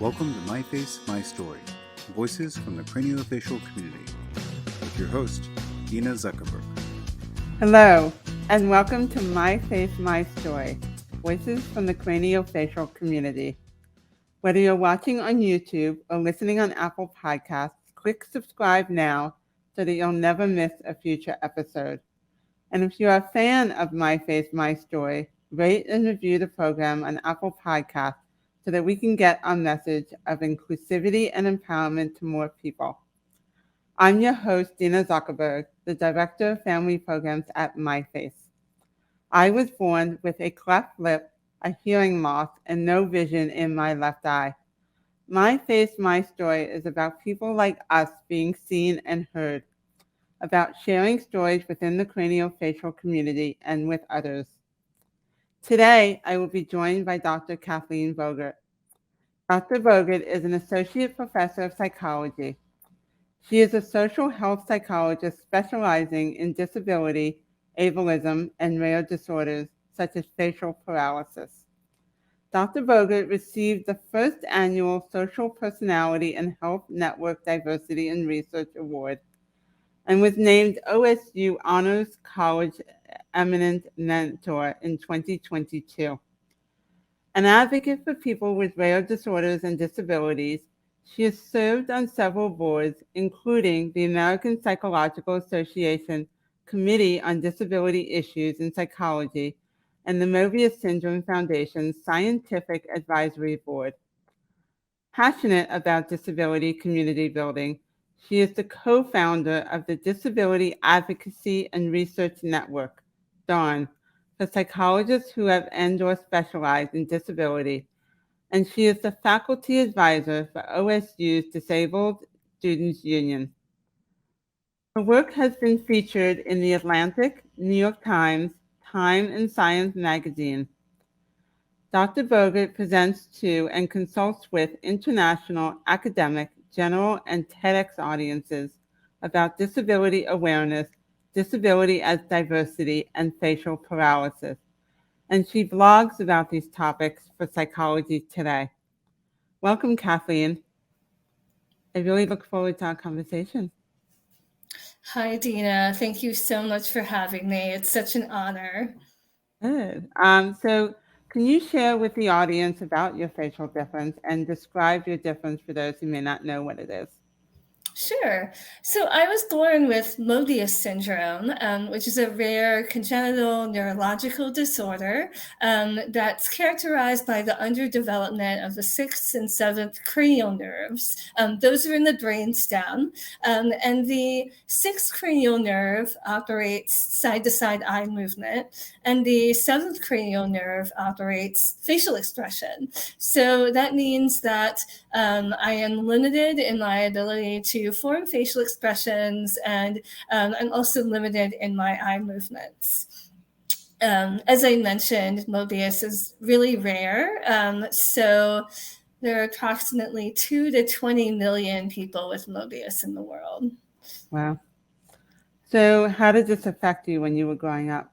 Welcome to My Face, My Story, Voices from the Craniofacial Community, with your host, Dina Zuckerberg. Hello, and welcome to My Face, My Story, Voices from the Craniofacial Community. Whether you're watching on YouTube or listening on Apple Podcasts, click subscribe now so that you'll never miss a future episode. And if you're a fan of My Face, My Story, rate and review the program on Apple Podcasts so that we can get our message of inclusivity and empowerment to more people. I'm your host, Dina Zuckerberg, the Director of Family Programs at MyFace. I was born with a cleft lip, a hearing loss, and no vision in my left eye. My Face, My Story is about people like us being seen and heard, about sharing stories within the craniofacial community and with others. Today, I will be joined by Dr. Kathleen Bogert. Dr. Bogert is an associate professor of psychology. She is a social health psychologist specializing in disability, ableism, and rare disorders such as facial paralysis. Dr. Bogert received the first annual Social Personality and Health Network Diversity and Research Award and was named OSU Honors College Eminent Mentor in 2022. An advocate for people with rare disorders and disabilities, she has served on several boards, including the American Psychological Association Committee on Disability Issues in Psychology and the Mobius Syndrome Foundation's Scientific Advisory Board. Passionate about disability community building, she is the co-founder of the Disability Advocacy and Research Network, DARN, for psychologists who have and/or specialize in disability, and she is the faculty advisor for OSU's Disabled Students Union. Her work has been featured in The Atlantic, New York Times, Time, and Science magazine. Dr. Bogert presents to and consults with international, academic, general, and TEDx audiences about disability awareness, disability as diversity, and facial paralysis. And she blogs about these topics for Psychology Today. Welcome, Kathleen. I really look forward to our conversation. Hi, Dina. Thank you so much for having me. It's such an honor. Good. So can you share with the audience about your facial difference and describe your difference for those who may not know what it is? Sure. So I was born with Mobius syndrome, which is a rare congenital neurological disorder that's characterized by the underdevelopment of the sixth and seventh cranial nerves. Those are in the brainstem. And the sixth cranial nerve operates side-to-side eye movement, and the seventh cranial nerve operates facial expression. So that means that I am limited in my ability to form facial expressions, and I'm also limited in my eye movements. As I mentioned, Mobius is really rare. So there are approximately 2 to 20 million people with Mobius in the world. Wow. So how did this affect you when you were growing up?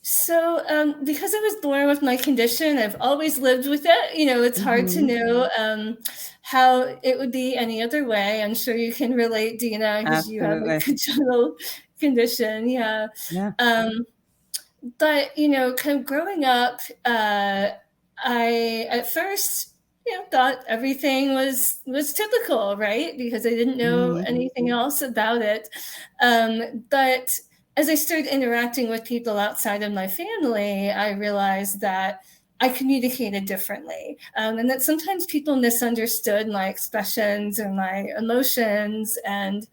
So because I was born with my condition, I've always lived with it. You know, it's hard to know how it would be any other way. I'm sure you can relate, Dina, because you have a congenital condition. Yeah. But, you know, kind of growing up, I at first, you know, thought everything was typical, right? Because I didn't know anything else about it. But as I started interacting with people outside of my family, I realized that I communicated differently, and that sometimes people misunderstood my expressions or my emotions. And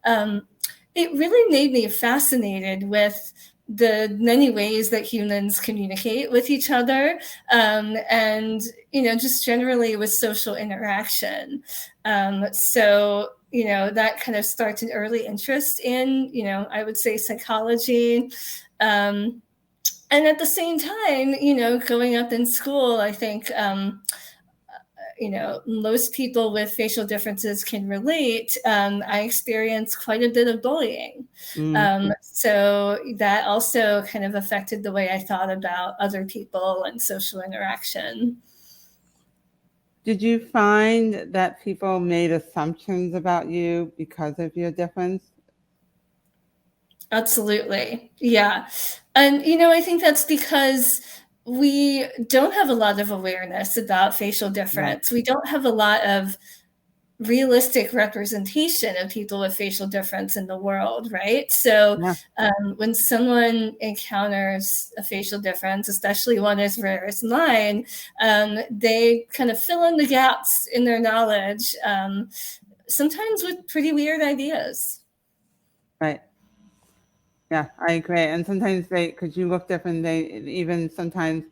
it really made me fascinated with the many ways that humans communicate with each other, and, you know, just generally with social interaction. So, you know, that kind of starts an early interest in, you know, I would say psychology. And at the same time, you know, growing up in school, I think, you know, most people with facial differences can relate. I experienced quite a bit of bullying. So that also kind of affected the way I thought about other people and social interaction. Did you find that people made assumptions about you because of your difference? Absolutely. Yeah. And, I think that's because we don't have a lot of awareness about facial Right. difference. We don't have a lot of realistic representation of people with facial difference in the world, right? So Yeah. when someone encounters a facial difference, especially one as rare as mine, they kind of fill in the gaps in their knowledge, sometimes with pretty weird ideas. Right. Yeah, I agree. And sometimes because you look different, they even sometimes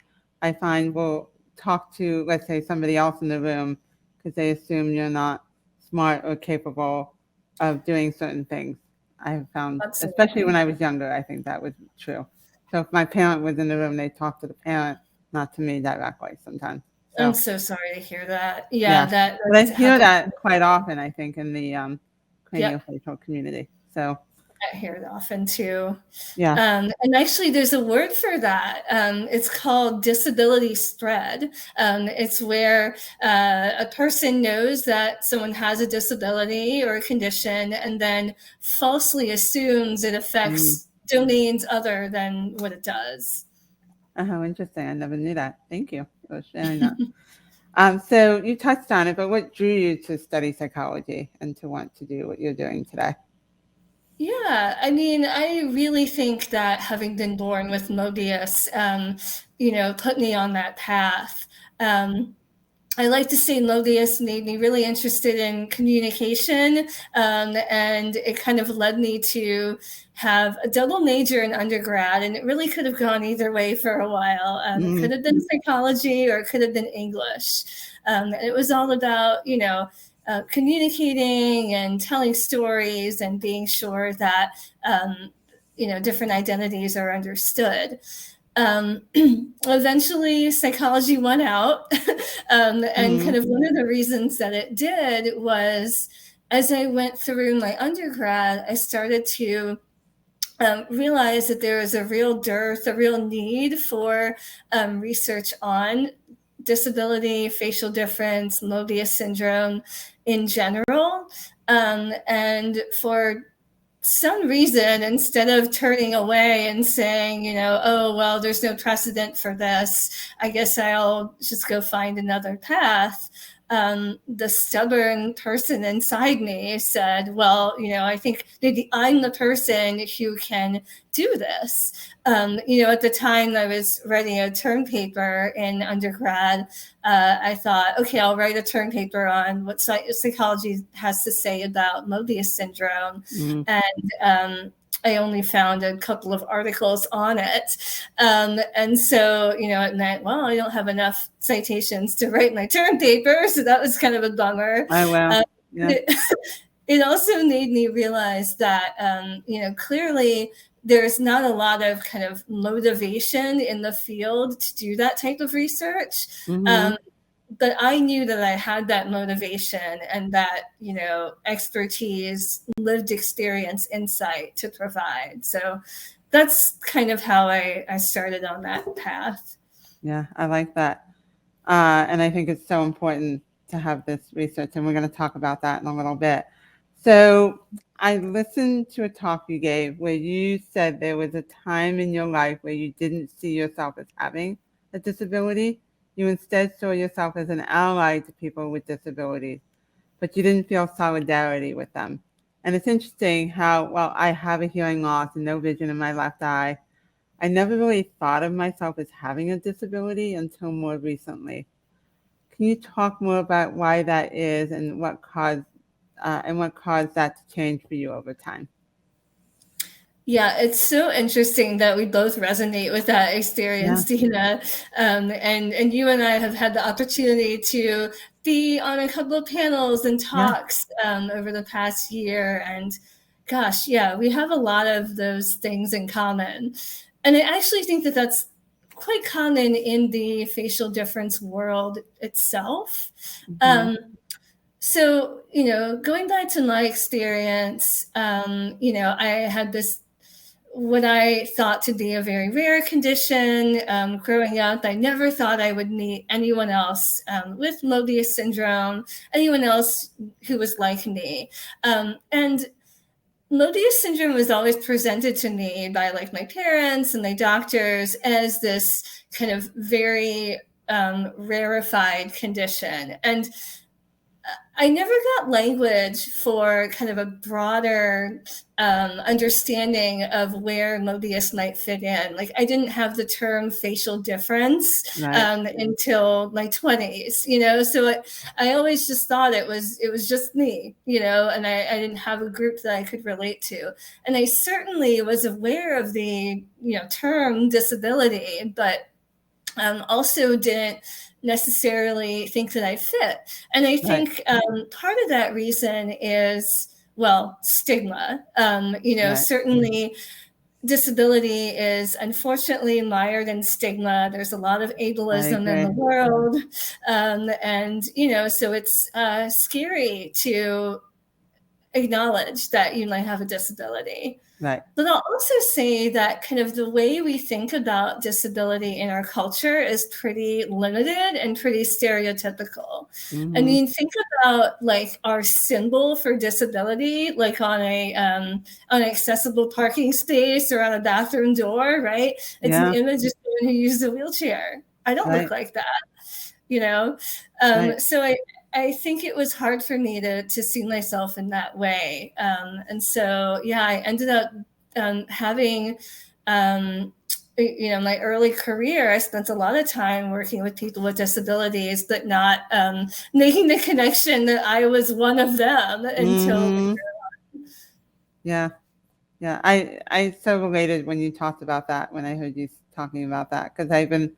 I find will talk to, let's say, somebody else in the room because they assume you're not smart or capable of doing certain things. I have found, especially when Absolutely. I was younger, I think that was true. So if my parent was in the room, they talk to the parent, not to me directly sometimes. I'm So so sorry to hear that. Yeah, yeah, that but I hear happens. that quite often, I think, in the Yep, craniofacial community. So I hear it often too. yeah. And actually, there's a word for that. It's called disability spread. It's where a person knows that someone has a disability or a condition and then falsely assumes it Mm. affects domains other than what it does. Oh, how interesting. I never knew that. Thank you for sharing that. So you touched on it, but what drew you to study psychology and to want to do what you're doing today? Yeah, I mean, I really think that having been born with Mobius, put me on that path. Um, I like to say Mobius made me really interested in communication, and it kind of led me to have a double major in undergrad, and it really could have gone either way for a while. It could Mm, have been psychology or it could have been English. And it was all about, communicating and telling stories and being sure that, different identities are understood. Eventually psychology won out. And mm, kind of one of the reasons that it did was as I went through my undergrad, I started to realize that there is a real dearth, a real need for research on disability, facial difference, Mobius syndrome in general. And for some reason, instead of turning away and saying, oh, well, there's no precedent for this, I guess I'll just go find another path. The stubborn person inside me said, well, I think maybe I'm the person who can do this. At the time I was writing a term paper in undergrad, I thought, okay, I'll write a term paper on what psychology has to say about Mobius syndrome. mm. And I only found a couple of articles on it. And so, it meant, well, I don't have enough citations to write my term paper. So that was kind of a bummer. I will. Uh, Yeah. it also made me realize that, clearly there's not a lot of kind of motivation in the field to do that type of research. Mm-hmm. Um, but I knew that I had that motivation and that, expertise, lived experience, insight to provide. So that's kind of how I started on that path. Yeah, I like that. And I think it's so important to have this research, and we're going to talk about that in a little bit. So I listened to a talk you gave where you said there was a time in your life where you didn't see yourself as having a disability. You instead saw yourself as an ally to people with disabilities, but you didn't feel solidarity with them. And it's interesting how, well, I have a hearing loss and no vision in my left eye. I never really thought of myself as having a disability until more recently. Can you talk more about why that is and what caused that to change for you over time? Yeah, it's so interesting that we both resonate with that Yeah, experience, Dina. And you and I have had the opportunity to be on a couple of panels and yeah, talks over the past year. And gosh, yeah, we have a lot of those things in common. And I actually think that that's quite common in the facial difference world itself. hmm, Um, so, going back to my experience, I had this what I thought to be a very rare condition. Growing up, I never thought I would meet anyone else with Mobius syndrome, anyone else who was like me. And Mobius syndrome was always presented to me by like my parents and my doctors as this kind of very rarefied condition. And I never got language for kind of a broader understanding of where Mobius might fit in. Like I didn't have the term facial difference until my 20s, you know. So I always just thought it was just me, you know, and I didn't have a group that I could relate to. And I certainly was aware of the, you know, term disability, but also didn't necessarily think that I fit. And I think part of that reason is, well, stigma. You know, certainly disability is unfortunately mired in stigma. There's a lot of ableism in the world. And, you know, so it's scary to acknowledge that you might have a disability. Right. But I'll also say that kind of the way we think about disability in our culture is pretty limited and pretty stereotypical. Mm-hmm. I mean, think about like our symbol for disability, like on an accessible parking space or on a bathroom door, right? It's an image of someone who uses a wheelchair. I don't look like that, you know? So I think it was hard for me to see myself in that way. And so, yeah, I ended up having, you know, my early career, I spent a lot of time working with people with disabilities, but not making the connection that I was one of them until. Yeah. I so related when you talked about that, when I heard you talking about that, because I've been,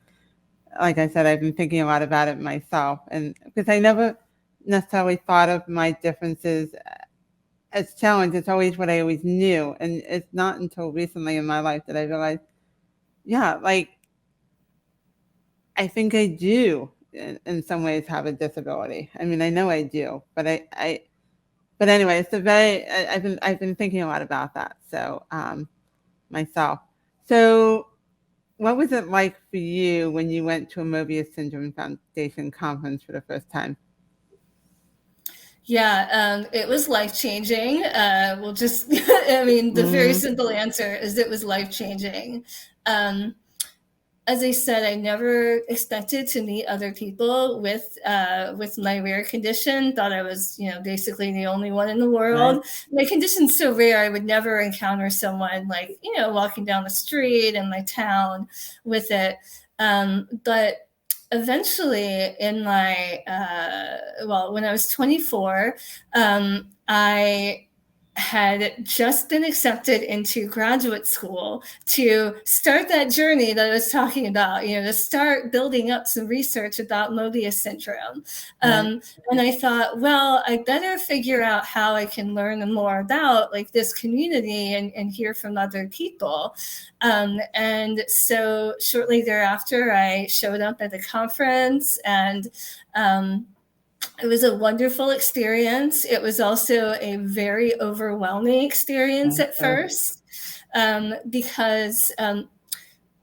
like I said, I've been thinking a lot about it myself, and because I never necessarily thought of my differences as challenge. It's always what I always knew, and it's not until recently in my life that I realized, like I think I do in some ways have a disability. I mean, I know I do, but but anyway, it's I've been thinking a lot about that. So myself. So what was it like for you when you went to a Mobius Syndrome Foundation conference for the first time? Yeah, it was life-changing. We'll just, I mean, the very simple answer is it was life-changing. As I said, I never expected to meet other people with my rare condition. Thought I was, you know, basically the only one in the world. Right. My condition's so rare, I would never encounter someone like, you know, walking down the street in my town with it. But eventually in my, when I was 24, I had just been accepted into graduate school to start that journey that I was talking about, you know, to start building up some research about Mobius syndrome. And I thought, well, I better figure out how I can learn more about like this community and hear from other people. And so shortly thereafter, I showed up at the conference, and it was a wonderful experience. It was also a very overwhelming experience at first, because the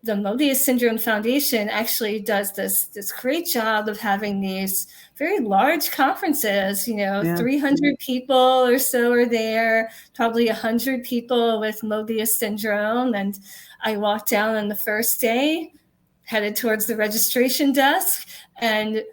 Mobius Syndrome Foundation actually does this great job of having these very large conferences. You know, 300 people or so are there, probably 100 people with Mobius syndrome. And I walked down on the first day, headed towards the registration desk, and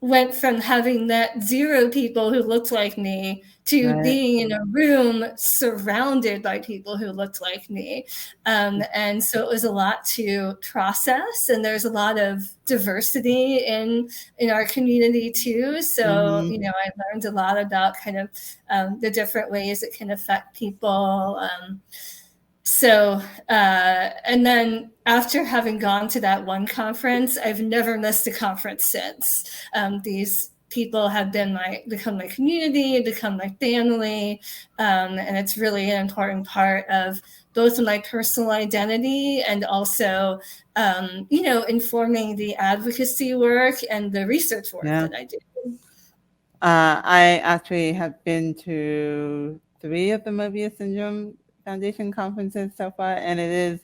went from having met 0 people who looked like me to being in a room surrounded by people who looked like me. And so it was a lot to process, and there's a lot of diversity in our community too. So, you know, I learned a lot about kind of the different ways it can affect people. And then after having gone to that one conference, I've never missed a conference since. These people have become my community, become my family. And it's really an important part of both my personal identity and also, you know, informing the advocacy work and the research work that I do. I actually have been to 3 of the Mobius Syndrome Foundation conferences so far, and it is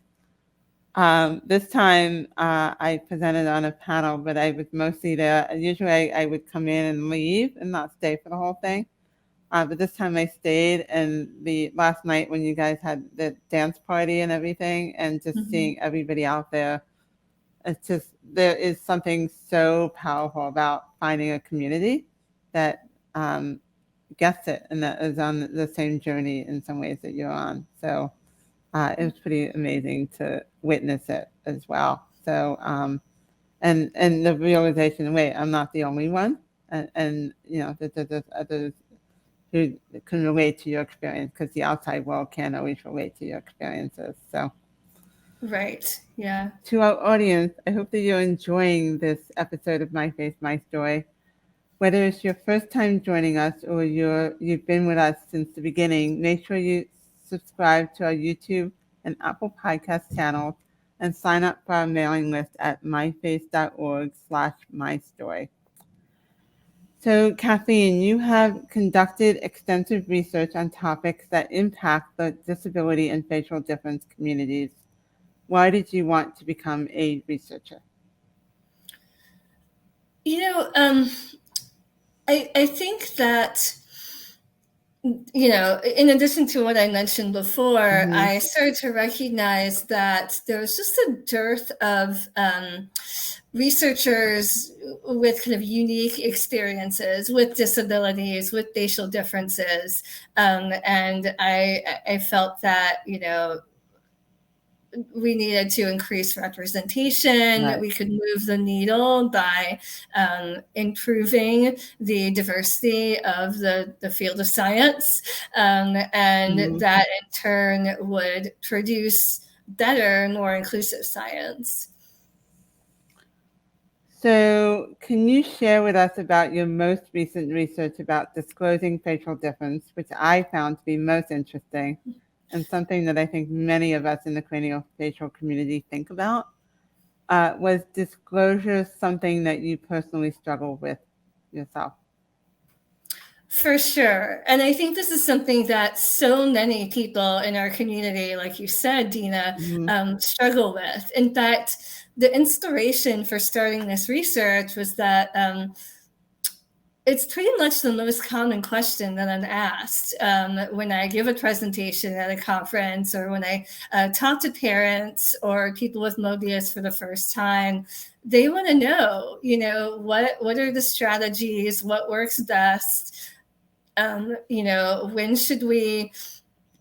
this time I presented on a panel, but I was mostly there. Usually I would come in and leave and not stay for the whole thing. But this time I stayed, and the last night when you guys had the dance party and everything, and just seeing everybody out there, it's just, there is something so powerful about finding a community that gets it and that is on the same journey in some ways that you're on. So it was pretty amazing to witness it as well. So and the realization, wait, I'm not the only one, and you know that there's others who can relate to your experience, because the outside world can't always relate to your experiences. So, right, yeah. To our audience, I hope that you're enjoying this episode of My Faith, My Story. Whether it's your first time joining us or you've been with us since the beginning, make sure you subscribe to our YouTube and Apple Podcast channels and sign up for our mailing list at myfaith.org/mystory. So, Kathleen, you have conducted extensive research on topics that impact the disability and facial difference communities. Why did you want to become a researcher? I think that, in addition to what I mentioned before, I started to recognize that there was just a dearth of researchers with kind of unique experiences with disabilities, with facial differences. And I felt that, we needed to increase representation. Right. We could move the needle by improving the diversity of the field of science. And that in turn would produce better, more inclusive science. So can you share with us about your most recent research about disclosing facial difference, which I found to be most interesting and something that I think many of us in the craniofacial community think about? Was disclosure something that you personally struggle with yourself? For sure. And I think this is something that so many people in our community, like you said, Dina, struggle with. In fact, the inspiration for starting this research was that it's pretty much the most common question that I'm asked when I give a presentation at a conference, or when I talk to parents or people with Mobius for the first time. They want to know, what are the strategies, what works best, when should we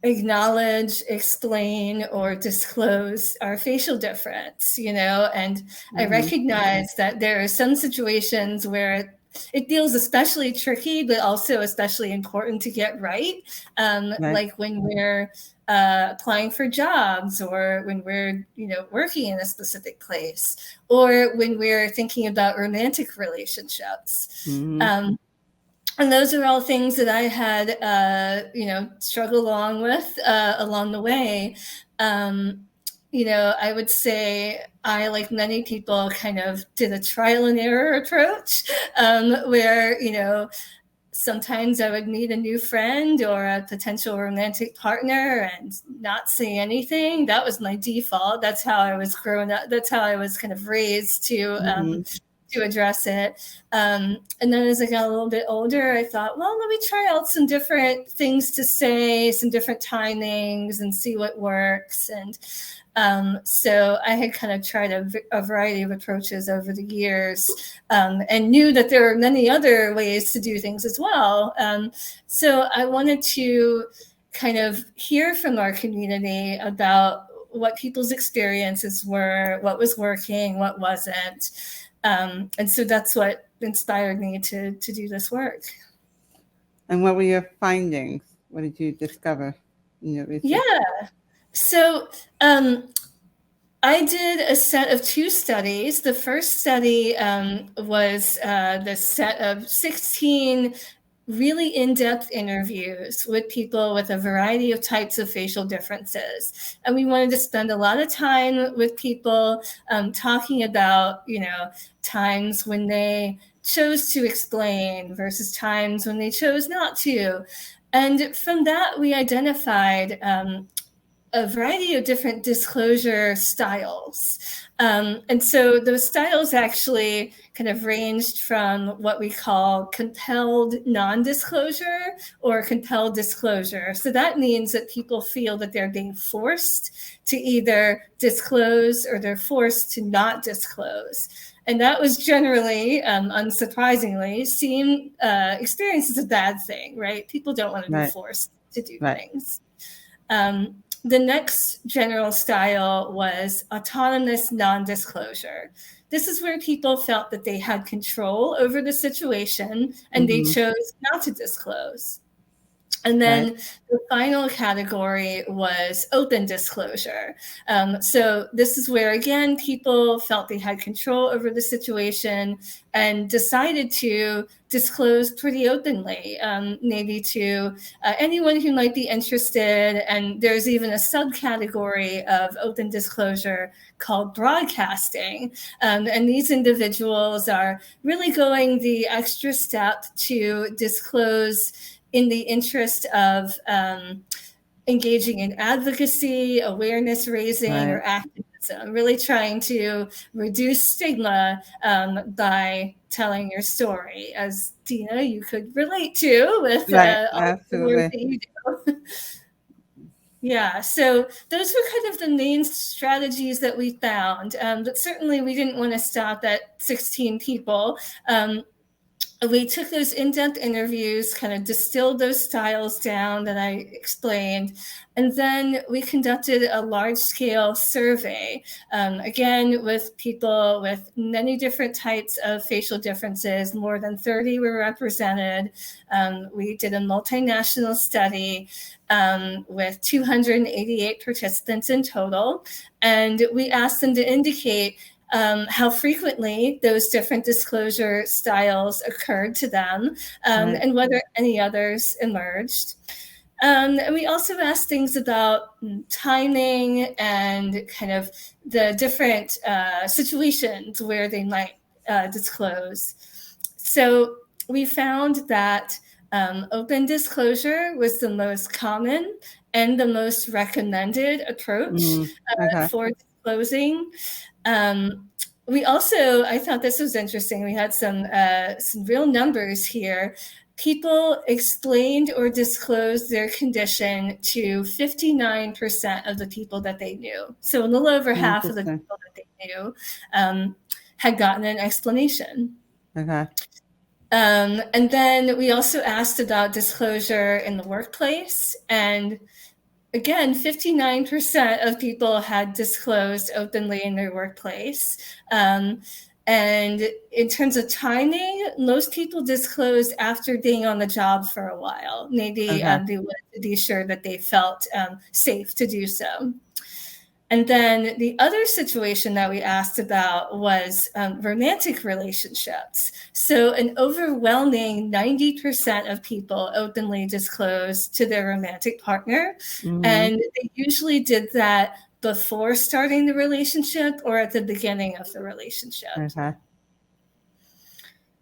acknowledge, explain, or disclose our facial difference, and I recognize that there are some situations where it feels especially tricky, but also especially important to get right. Like when we're applying for jobs, or when we're, working in a specific place, or when we're thinking about romantic relationships. And those are all things that I had, struggled along with along the way. I would say I, like many people, kind of did a trial and error approach, where, sometimes I would meet a new friend or a potential romantic partner and not say anything. That was my default. That's how I was growing up. That's how I was kind of raised to address it. And then as I got a little bit older, I thought, well, let me try out some different things to say, some different timings, and see what works. And so I had kind of tried a variety of approaches over the years, and knew that there were many other ways to do things as well. So I wanted to kind of hear from our community about what people's experiences were, what was working, what wasn't. And so that's what inspired me to do this work. And what were your findings? What did you discover in your research? Yeah. So I did a set of 2 studies. The first study was the set of 16 really in-depth interviews with people with a variety of types of facial differences. And we wanted to spend a lot of time with people talking about, times when they chose to explain versus times when they chose not to. And from that, we identified a variety of different disclosure styles. And so those styles actually kind of ranged from what we call compelled non-disclosure or compelled disclosure. So that means that people feel that they're being forced to either disclose or they're forced to not disclose. And that was generally, unsurprisingly, experienced as a bad thing, right? People don't want to be forced to do things. The next general style was autonomous non-disclosure. This is where people felt that they had control over the situation and they chose not to disclose. And then the final category was open disclosure. So this is where, again, people felt they had control over the situation and decided to disclose pretty openly, maybe to anyone who might be interested. And there's even a subcategory of open disclosure called broadcasting. And these individuals are really going the extra step to disclose in the interest of engaging in advocacy, awareness raising, or activism, really trying to reduce stigma by telling your story, as Dina, you could relate to with all the work that you do. Yeah, so those were kind of the main strategies that we found, but certainly we didn't want to stop at 16 people. We took those in-depth interviews, kind of distilled those styles down that I explained, and then we conducted a large-scale survey, again, with people with many different types of facial differences. More than 30 were represented. We did a multinational study with 288 participants in total, and we asked them to indicate how frequently those different disclosure styles occurred to them, and whether any others emerged. And we also asked things about timing and kind of the different situations where they might disclose. So we found that open disclosure was the most common and the most recommended approach for disclosing. We also, I thought this was interesting. We had some real numbers here. People explained or disclosed their condition to 59% of the people that they knew. So a little over half of the people that they knew had gotten an explanation. And then we also asked about disclosure in the workplace, and again, 59% of people had disclosed openly in their workplace. And in terms of timing, most people disclosed after being on the job for a while. Maybe they wanted to be sure that they felt safe to do so. And then the other situation that we asked about was romantic relationships. So an overwhelming 90% of people openly disclosed to their romantic partner. And they usually did that before starting the relationship or at the beginning of the relationship.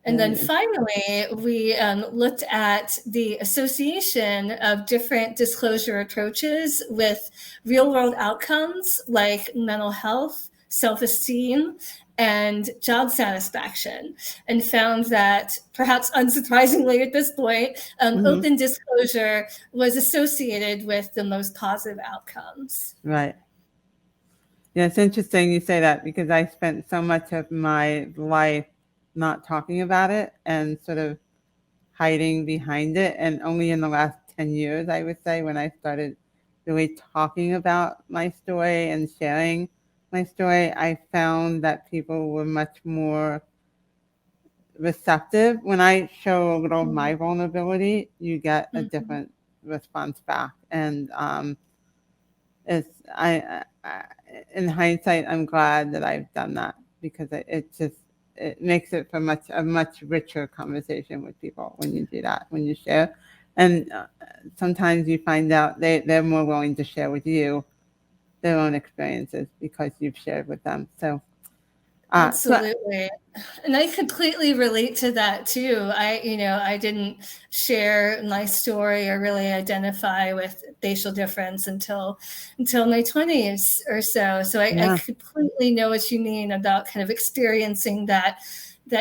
And then finally, we looked at the association of different disclosure approaches with real-world outcomes like mental health, self-esteem, and job satisfaction, and found that, perhaps unsurprisingly at this point, open disclosure was associated with the most positive outcomes. Yeah, it's interesting you say that, because I spent so much of my life not talking about it and sort of hiding behind it. And only in the last 10 years, I would say, when I started really talking about my story and sharing my story, I found that people were much more receptive. When I show a little of my vulnerability, you get a different response back. And in hindsight, I'm glad that I've done that, because it makes it for a much richer conversation with people when you do that, when you share. And sometimes you find out they're more willing to share with you their own experiences because you've shared with them. So Absolutely. And I completely relate to that too. I didn't share my story or really identify with facial difference until my 20s or so. So I completely know what you mean about kind of experiencing that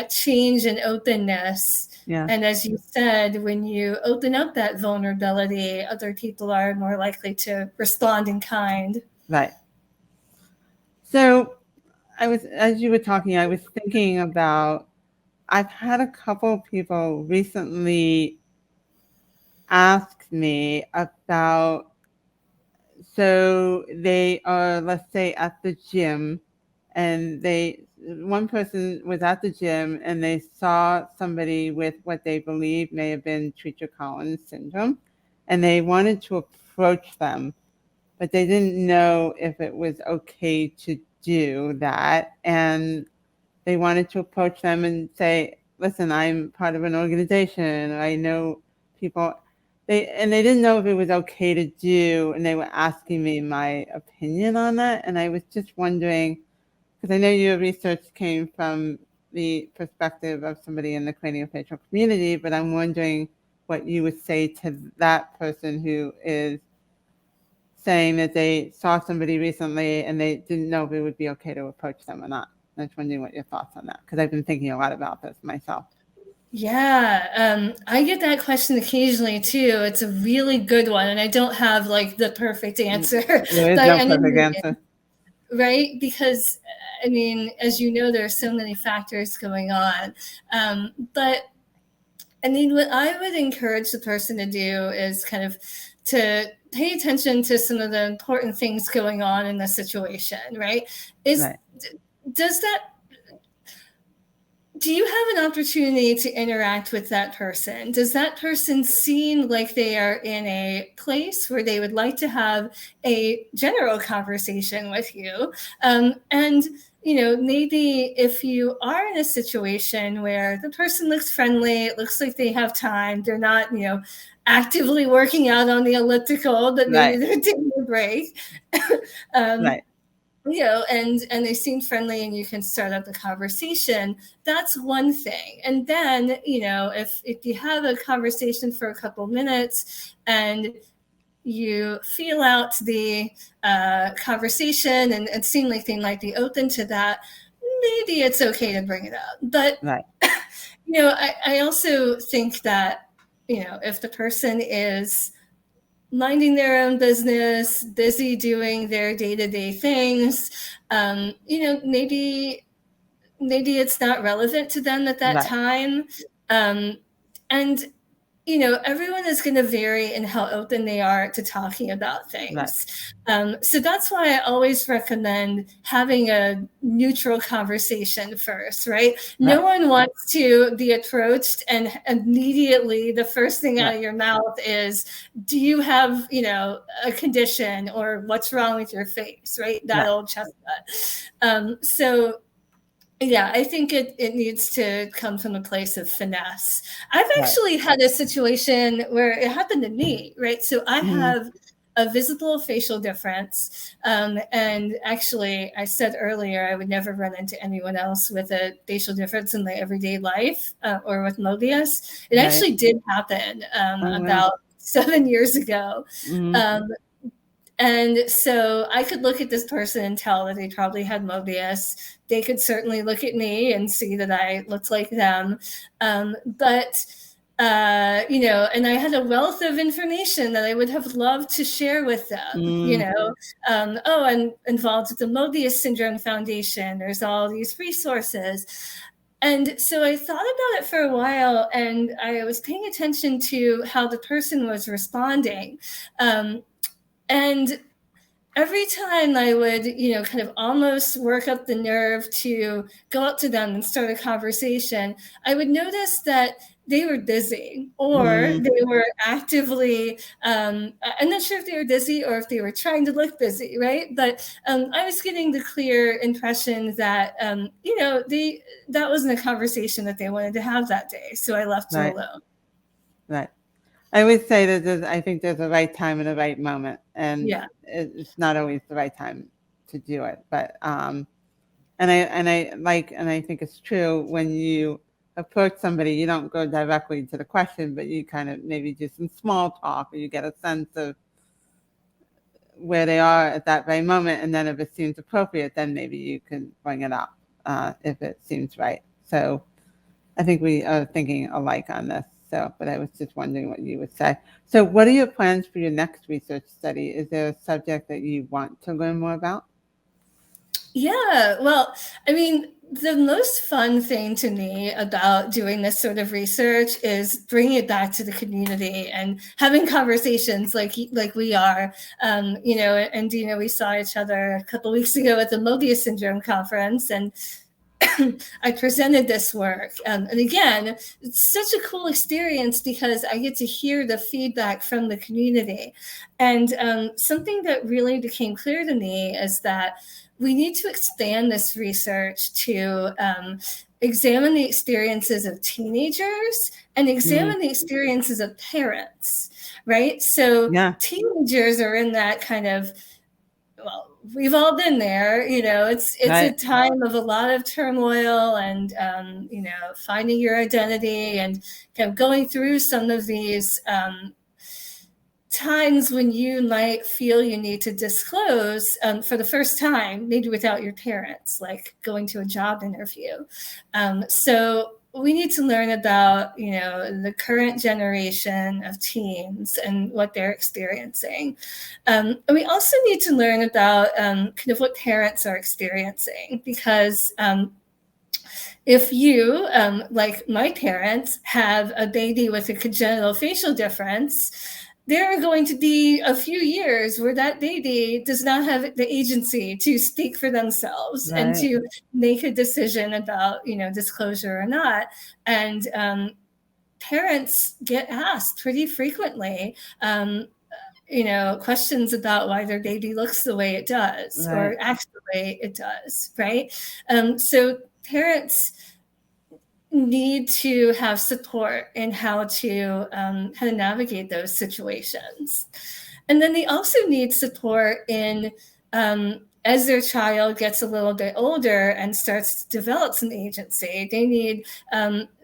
change and openness. Yeah. And as you said, when you open up that vulnerability, other people are more likely to respond in kind. Right. So as you were talking, I was thinking about, I've had a couple people recently ask me about, so they are, let's say, at the gym, and one person was at the gym and they saw somebody with what they believe may have been Treacher-Collins syndrome, and they wanted to approach them, but they didn't know if it was okay to do that. And they wanted to approach them and say, listen, I'm part of an organization. I know people. They didn't know if it was okay to do, and they were asking me my opinion on that. And I was just wondering, because I know your research came from the perspective of somebody in the craniofacial community, but I'm wondering what you would say to that person who is saying that they saw somebody recently and they didn't know if it would be okay to approach them or not. I was wondering what your thoughts on that, because I've been thinking a lot about this myself. Yeah, I get that question occasionally too. It's a really good one, and I don't have like the perfect answer. There is no perfect answer. Right? Because, I mean, as you know, there are so many factors going on. But I mean, what I would encourage the person to do is kind of to pay attention to some of the important things going on in the situation, right? Do you have an opportunity to interact with that person? Does that person seem like they are in a place where they would like to have a general conversation with you? And, maybe if you are in a situation where the person looks friendly, it looks like they have time, they're not, actively working out on the elliptical, but maybe they're taking a break. Right. And they seem friendly and you can start up the conversation. That's one thing. And then, if you have a conversation for a couple minutes and you feel out the conversation and seem like they might be open to that, maybe it's okay to bring it up. But, I also think that, if the person is minding their own business, busy doing their day-to-day things, maybe it's not relevant to them at that time. And, everyone is going to vary in how open they are to talking about things. So that's why I always recommend having a neutral conversation first, right? No one wants to be approached and immediately the first thing out of your mouth is, do you have, a condition, or what's wrong with your face, right? That old chestnut. So yeah, I think it needs to come from a place of finesse. I've actually had a situation where it happened to me, right? So I have a visible facial difference. And actually, I said earlier, I would never run into anyone else with a facial difference in my everyday life or with Mobius. It actually did happen about 7 years ago. And so I could look at this person and tell that they probably had Mobius. They could certainly look at me and see that I looked like them. But and I had a wealth of information that I would have loved to share with them, I'm involved with the Mobius Syndrome Foundation. There's all these resources. And so I thought about it for a while, and I was paying attention to how the person was responding. And every time I would, kind of almost work up the nerve to go up to them and start a conversation, I would notice that they were busy, or they were actively, I'm not sure if they were busy or if they were trying to look busy, right? But I was getting the clear impression that, that wasn't a conversation that they wanted to have that day. So I left it alone. Right. I would say that I think there's a right time and a right moment, and it's not always the right time to do it. But And I think it's true when you approach somebody, you don't go directly to the question, but you kind of maybe do some small talk, or you get a sense of where they are at that very moment. And then if it seems appropriate, then maybe you can bring it up if it seems right. So I think we are thinking alike on this. So, but I was just wondering what you would say. So what are your plans for your next research study? Is there a subject that you want to learn more about? Yeah, well, I mean, the most fun thing to me about doing this sort of research is bringing it back to the community and having conversations like we are. You know, and Dina, we saw each other a couple weeks ago at the Mobius syndrome conference, and I presented this work. And again, it's such a cool experience because I get to hear the feedback from the community. And something that really became clear to me is that we need to expand this research to examine the experiences of teenagers and examine the experiences of parents, right? So teenagers are in that kind of, well, we've all been there, you know, it's right. A time of a lot of turmoil and, you know, finding your identity and kind of going through some of these times when you might feel you need to disclose for the first time, maybe without your parents, like going to a job interview. So we need to learn about, you know, the current generation of teens and what they're experiencing. And we also need to learn about kind of what parents are experiencing, because if you, like my parents, have a baby with a congenital facial difference, there are going to be a few years where that baby does not have the agency to speak for themselves and to make a decision about, you know, disclosure or not. And parents get asked pretty frequently, you know, questions about why their baby looks the way it does or acts the way it does, right? So parents need to have support in how to navigate those situations. And then they also need support in as their child gets a little bit older and starts to develop some agency, they need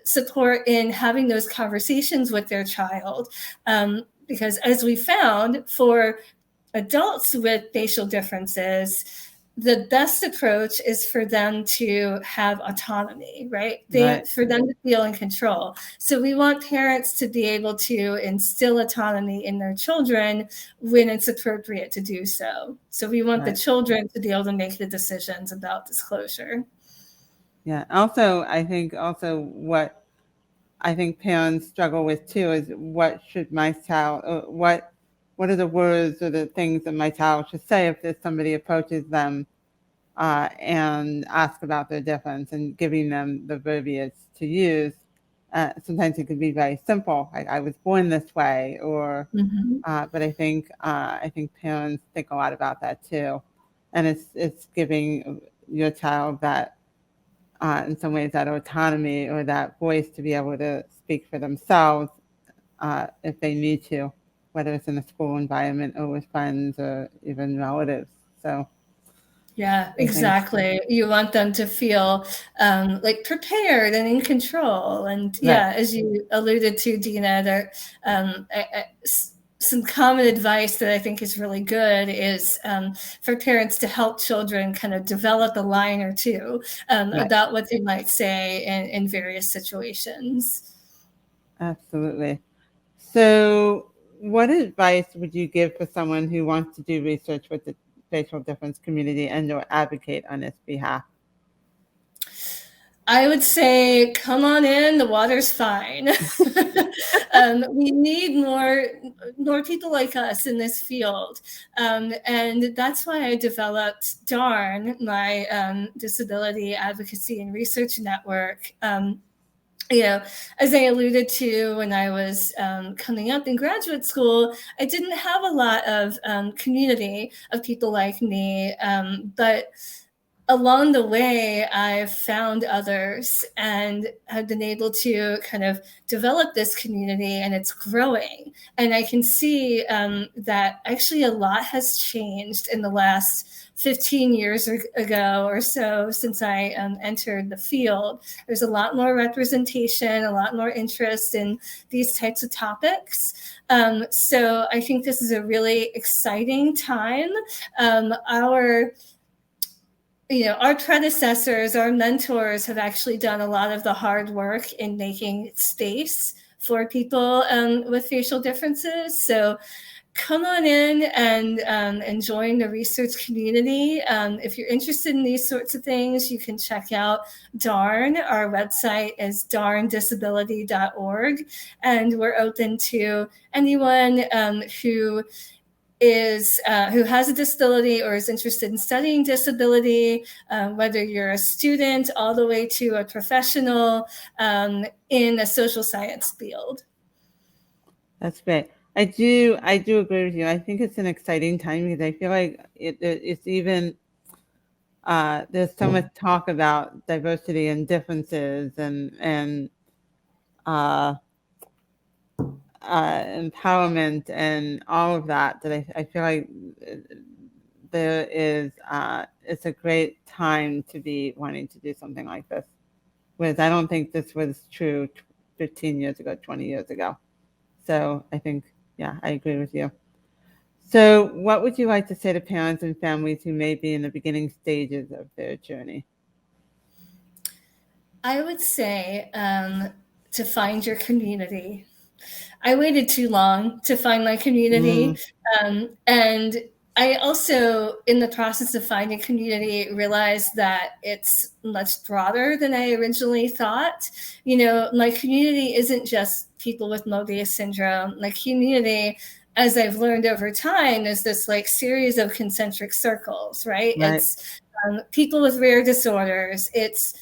support in having those conversations with their child. Because as we found, for adults with facial differences, the best approach is for them to have autonomy, right? For them to feel in control. So we want parents to be able to instill autonomy in their children when it's appropriate to do so. So we want the children to be able to make the decisions about disclosure. Yeah. Also, I think what parents struggle with too is, what should my child, what are the words or the things that my child should say if there's somebody approaches them and ask about their difference, and giving them the verbiage to use. Sometimes it could be very simple, like I was born this way, or but I think parents think a lot about that too, and it's giving your child that in some ways that autonomy or that voice to be able to speak for themselves if they need to, whether it's in a school environment or with friends or even relatives. So yeah, exactly. You want them to feel like prepared and in control. And yeah, as you alluded to, Dina, there some common advice that I think is really good is for parents to help children kind of develop a line or two about what they might say in various situations. Absolutely. So what advice would you give for someone who wants to do research with the facial difference community and or advocate on its behalf? I would say, come on in, the water's fine. We need more people like us in this field. And that's why I developed DARN, my Disability Advocacy and Research Network. You know, as I alluded to when I was coming up in graduate school, I didn't have a lot of community of people like me, but along the way, I've found others and have been able to kind of develop this community, and it's growing. And I can see that actually a lot has changed in the last 15 years ago or so since I entered the field. There's a lot more representation, a lot more interest in these types of topics. So I think this is a really exciting time. Our predecessors, our mentors have actually done a lot of the hard work in making space for people with facial differences. So come on in and join the research community. If you're interested in these sorts of things, you can check out DARN. Our website is darndisability.org, and we're open to anyone who has a disability or is interested in studying disability, whether you're a student all the way to a professional in a social science field. That's great. I do agree with you. I think it's an exciting time because I feel like it's even there's so much talk about diversity and differences and empowerment and all of that I feel like there is it's a great time to be wanting to do something like this. Whereas I don't think this was true 15 years ago, 20 years ago. So I think, yeah, I agree with you. So what would you like to say to parents and families who may be in the beginning stages of their journey? I would say to find your community. I waited too long to find my community. And I also, in the process of finding community, realized that it's much broader than I originally thought. My community isn't just people with Mobius syndrome. My community, as I've learned over time, is this series of concentric circles, right? It's people with rare disorders. It's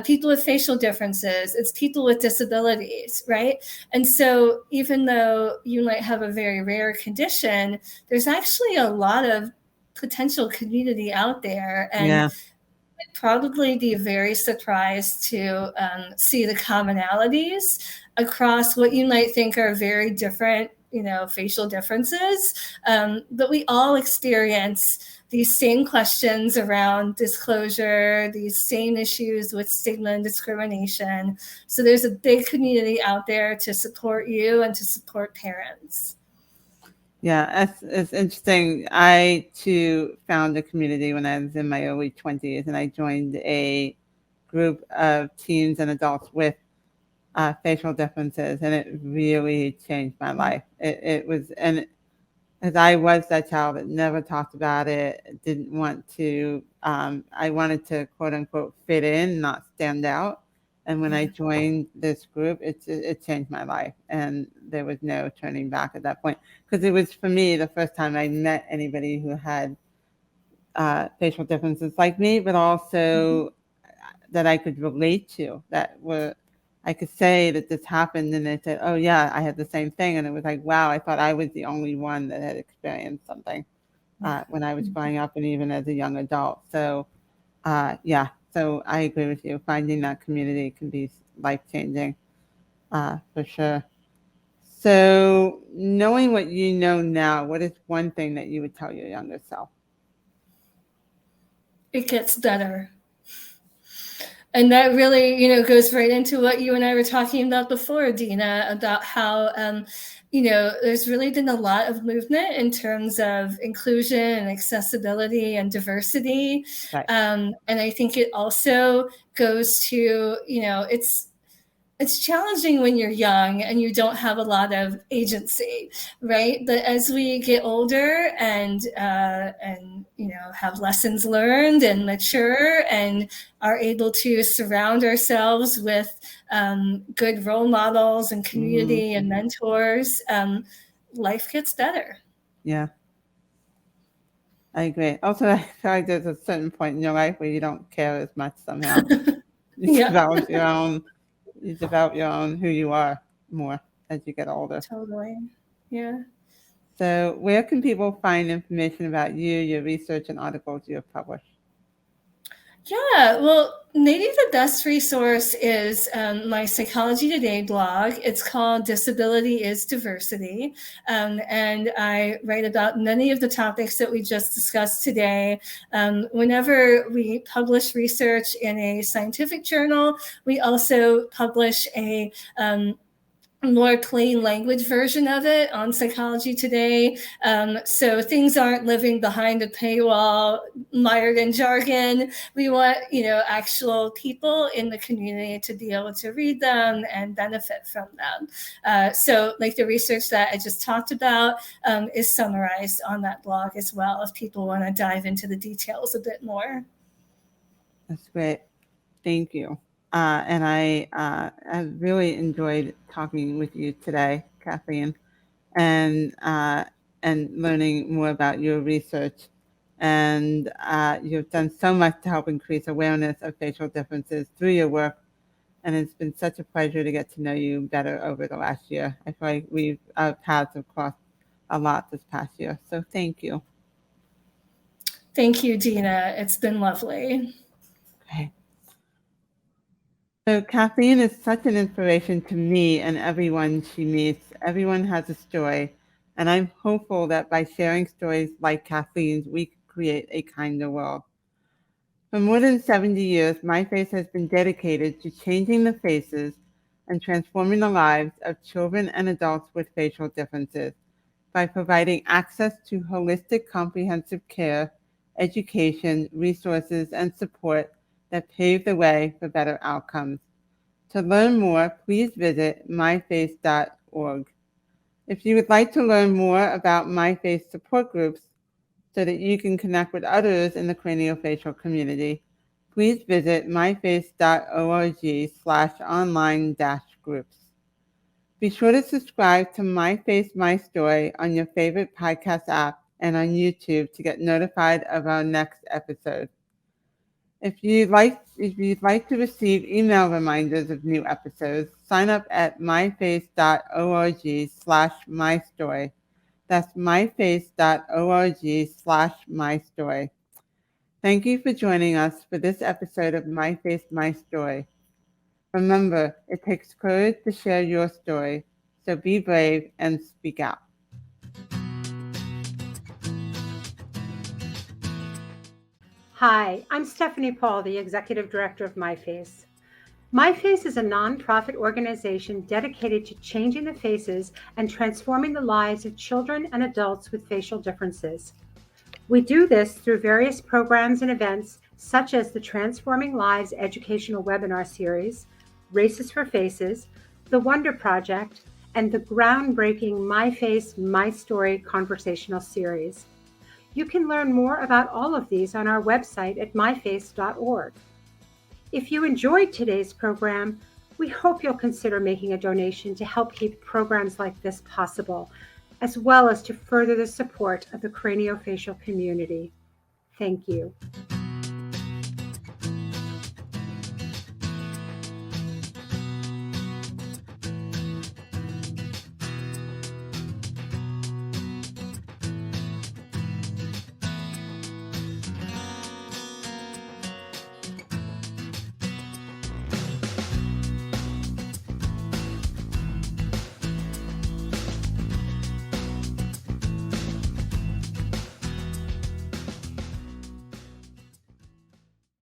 people with facial differences. It's people with disabilities, right? And so even though you might have a very rare condition, there's actually a lot of potential community out there. And I'd probably be very surprised to see the commonalities across what you might think are very different facial differences, but we all experience these same questions around disclosure, these same issues with stigma and discrimination. So there's a big community out there to support you and to support parents. Yeah, it's interesting. I too found a community when I was in my early 20s, and I joined a group of teens and adults with facial differences, and it really changed my life. It was, and as I was that child that never talked about it, didn't want to, I wanted to quote unquote fit in, not stand out. And when I joined this group, it changed my life, and there was no turning back at that point, because it was, for me, the first time I met anybody who had facial differences like me, but also that I could relate to, I could say that this happened, and they said, oh yeah, I had the same thing. And it was like, wow, I thought I was the only one that had experienced something when I was growing up and even as a young adult. So yeah, so I agree with you. Finding that community can be life-changing for sure. So knowing what you know now, what is one thing that you would tell your younger self? It gets better. And that really, goes right into what you and I were talking about before, Dina, about how, there's really been a lot of movement in terms of inclusion and accessibility and diversity. Right. And I think it also goes to, it's challenging when you're young and you don't have a lot of agency, right? But as we get older and have lessons learned and mature and are able to surround ourselves with good role models and community and mentors, life gets better. Yeah, I agree. Also, I feel like there's a certain point in your life where you don't care as much somehow. You develop your own who you are more as you get older. Totally. Yeah. So where can people find information about you, your research, and articles you have published? Yeah, well, maybe the best resource is my Psychology Today blog. It's called Disability is Diversity. And I write about many of the topics that we just discussed today. Whenever we publish research in a scientific journal, we also publish a more plain language version of it on Psychology Today. So things aren't living behind a paywall, mired in jargon. We want, actual people in the community to be able to read them and benefit from them. So like the research that I just talked about is summarized on that blog as well, if people want to dive into the details a bit more. That's great. Thank you. And I have really enjoyed talking with you today, Kathleen, and learning more about your research. And you've done so much to help increase awareness of facial differences through your work. And it's been such a pleasure to get to know you better over the last year. I feel like our paths have crossed a lot this past year. So thank you. Thank you, Dina. It's been lovely. Okay. So Kathleen is such an inspiration to me and everyone she meets. Everyone has a story, and I'm hopeful that by sharing stories like Kathleen's, we can create a kinder world. For more than 70 years, MyFace has been dedicated to changing the faces and transforming the lives of children and adults with facial differences by providing access to holistic, comprehensive care, education, resources, and support that pave the way for better outcomes. To learn more, please visit myface.org. If you would like to learn more about MyFace support groups so that you can connect with others in the craniofacial community, please visit myface.org/online-groups. Be sure to subscribe to My Face, My Story on your favorite podcast app and on YouTube to get notified of our next episode. If you'd like to receive email reminders of new episodes, sign up at myface.org/mystory. That's myface.org/mystory. Thank you for joining us for this episode of My Face, My Story. Remember, it takes courage to share your story, so be brave and speak out. Hi, I'm Stephanie Paul, the Executive Director of MyFace. MyFace is a nonprofit organization dedicated to changing the faces and transforming the lives of children and adults with facial differences. We do this through various programs and events such as the Transforming Lives educational webinar series, Races for Faces, the Wonder Project, and the groundbreaking My Face, My Story conversational series. You can learn more about all of these on our website at myface.org. If you enjoyed today's program, we hope you'll consider making a donation to help keep programs like this possible, as well as to further the support of the craniofacial community. Thank you.